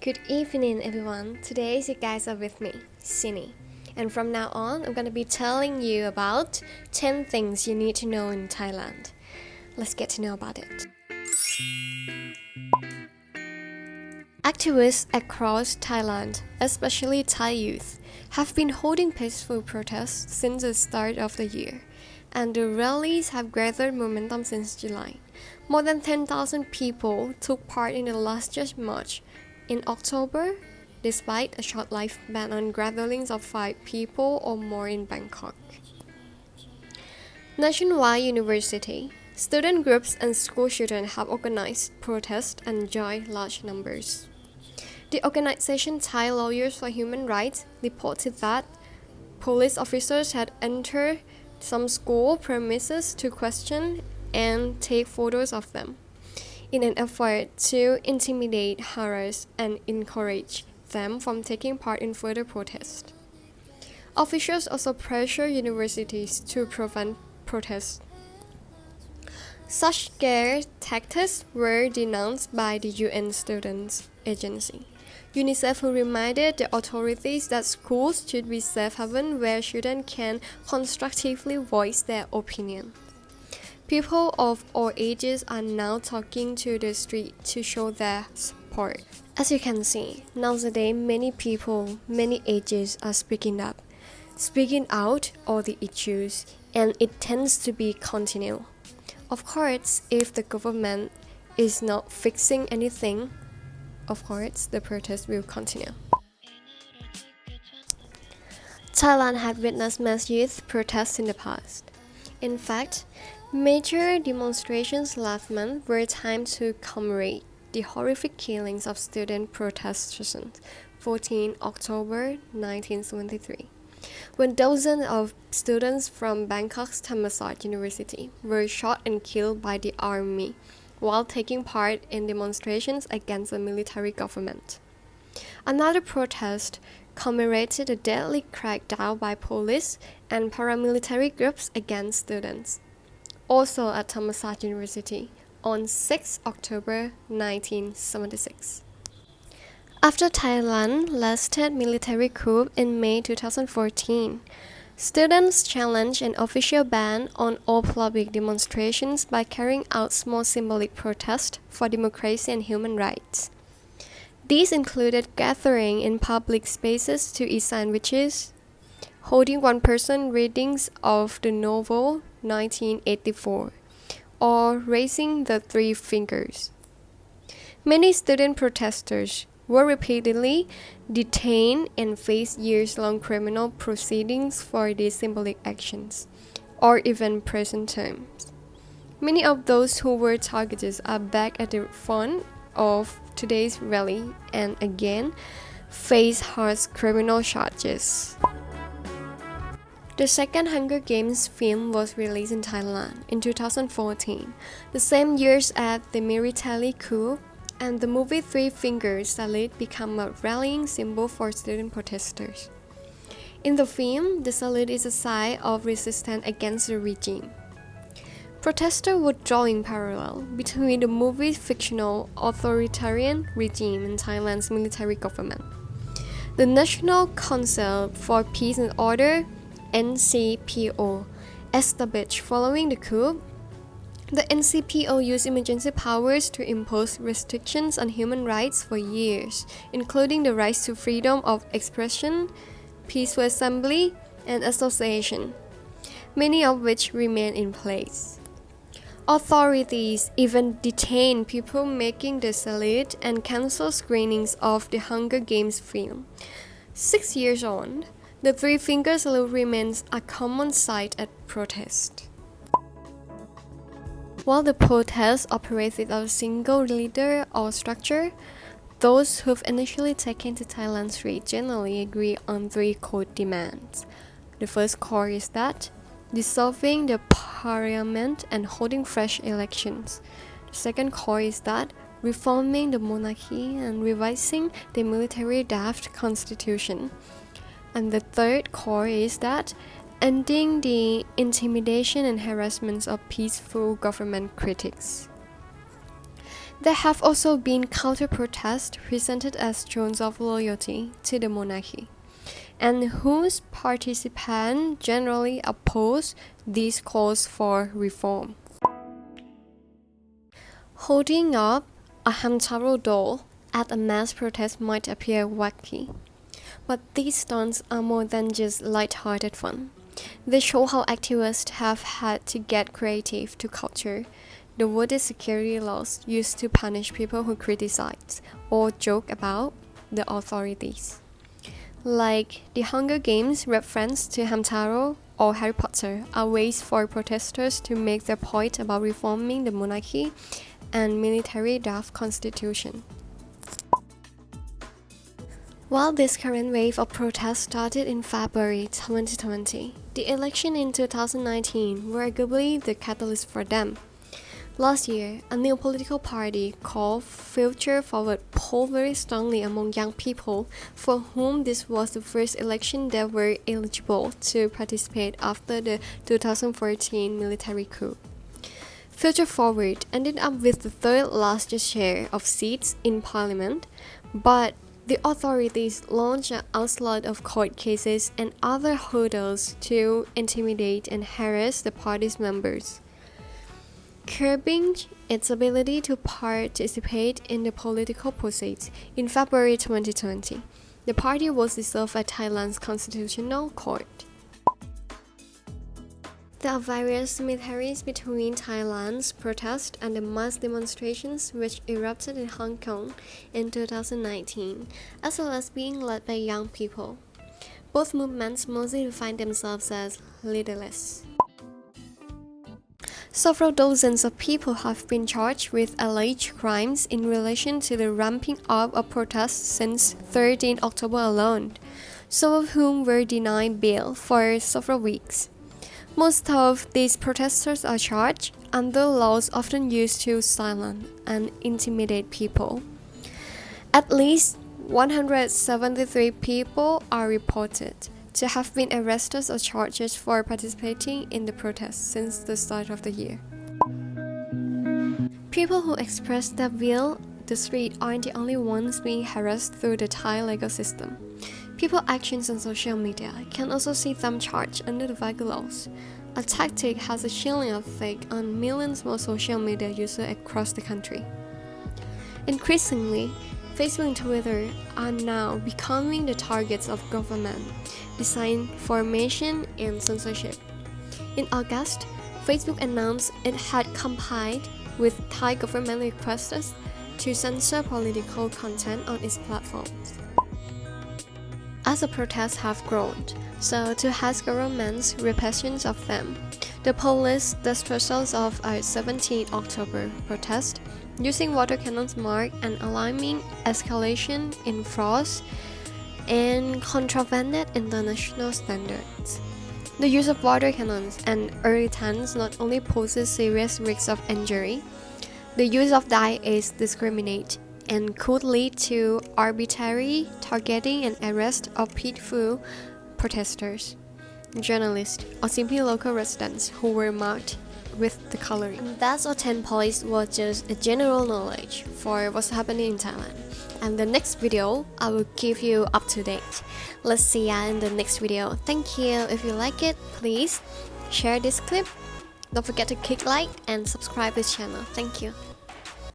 Good evening, everyone. Today, you guys are with me, Sini. And from now on, I'm going to be telling you about 10 things you need to know in Thailand. Let's get to know about it. Activists across Thailand, especially Thai youth, have been holding peaceful protests since the start of the year, and the rallies have gathered momentum since July. More than 10,000 people took part in the last march in October, despite a short-lived ban on gatherings of 5 people or more in Bangkok. Nationwide University, student groups and school children have organized protests and joined large numbers. The organization Thai Lawyers for Human Rights reported that police officers had entered some school premises to question and take photos of them, in an effort to intimidate, harass, and encourage them from taking part in further protests. Officials also pressure universities to prevent protests. Such scare tactics were denounced by the UN Students Agency, UNICEF, who reminded the authorities that schools should be safe haven where children can constructively voice their opinion. People of all ages are now taking to the street to show their support. As you can see, nowadays many people, many ages are speaking out all the issues, and it tends to be continual. Of course, if the government is not fixing anything, of course, the protest will continue. Thailand had witnessed mass youth protests in the past. In fact, major demonstrations last month were timed to commemorate the horrific killings of student protesters 14 October 1973, when dozens of students from Bangkok's Thammasat University were shot and killed by the army while taking part in demonstrations against the military government. Another protest commemorated a deadly crackdown by police and paramilitary groups against students, also at Thammasat University, on 6 October 1976. After Thailand's last military coup in May 2014, students challenged an official ban on all public demonstrations by carrying out small symbolic protests for democracy and human rights. These included gathering in public spaces to eat sandwiches, holding one-person readings of the novel 1984, or raising the 3 fingers. Many student protesters were repeatedly detained and faced years-long criminal proceedings for these symbolic actions, or even prison terms. Many of those who were targeted are back at the front of today's rally and again face harsh criminal charges. The second Hunger Games film was released in Thailand in 2014, the same year as the military coup, and the movie Three Fingers salute became a rallying symbol for student protesters. In the film, the salute is a sign of resistance against the regime. Protesters were drawing parallel between the movie's fictional authoritarian regime and Thailand's military government. The National Council for Peace and Order, NCPO, established following the coup. The NCPO used emergency powers to impose restrictions on human rights for years, including the right to freedom of expression, peaceful assembly, and association, many of which remain in place. Authorities even detained people making the salute and canceled screenings of the Hunger Games film. 6 years on, the three-finger salute remains a common sight at protests. While the protests operate without a single leader or structure, those who've initially taken to Thailand's street generally agree on 3 core demands. The first core is that dissolving the parliament and holding fresh elections. The second core is that reforming the monarchy and revising the military draft constitution. And the third core is that ending the intimidation and harassment of peaceful government critics. There have also been counter-protests presented as shows of loyalty to the monarchy, and whose participants generally oppose these calls for reform. Holding up a Hamtaro doll at a mass protest might appear wacky, but these stunts are more than just light-hearted fun. They show how activists have had to get creative to counter the worded security laws used to punish people who criticize or joke about the authorities. Like the Hunger Games reference to Hamtaro or Harry Potter are ways for protesters to make their point about reforming the monarchy and military draft constitution. While this current wave of protests started in February 2020, the election in 2019 were arguably the catalyst for them. Last year, a new political party called Future Forward polled very strongly among young people for whom this was the first election that were eligible to participate after the 2014 military coup. Future Forward ended up with the third largest share of seats in parliament, but the authorities launched an onslaught of court cases and other hurdles to intimidate and harass the party's members, curbing its ability to participate in the political process. In February 2020, the party was dissolved at Thailand's constitutional court. There are various similarities between Thailand's protest and the mass demonstrations which erupted in Hong Kong in 2019, as well as being led by young people. Both movements mostly define themselves as leaderless. Several dozens of people have been charged with alleged crimes in relation to the ramping up of protests since 13 October alone, some of whom were denied bail for several weeks. Most of these protesters are charged under laws often used to silence and intimidate people. At least 173 people are reported to have been arrested or charged for participating in the protests since the start of the year. People who express their will the street aren't the only ones being harassed through the Thai legal system. People's actions on social media can also see them charged under the vague laws. A tactic has a chilling effect on millions more social media users across the country. Increasingly, Facebook and Twitter are now becoming the targets of government disinformation and censorship. In August, Facebook announced it had complied with Thai government requests to censor political content on its platforms. As the protests have grown, so too has government's repressions of them. The police dispersals of a 17 October protest, using water cannons marked an alarming escalation in force and contravened international standards. The use of water cannons and irritants not only poses serious risks of injury, the use of dye is discriminate and could lead to arbitrary targeting and arrest of peaceful protesters, journalists, or simply local residents who were marked with the coloring. And that's our 10 points was just a general knowledge for what's happening in Thailand. And the next video, I will give you up to date. Let's see ya in the next video. Thank you. If you like it, please share this clip. Don't forget to click like and subscribe this channel. Thank you.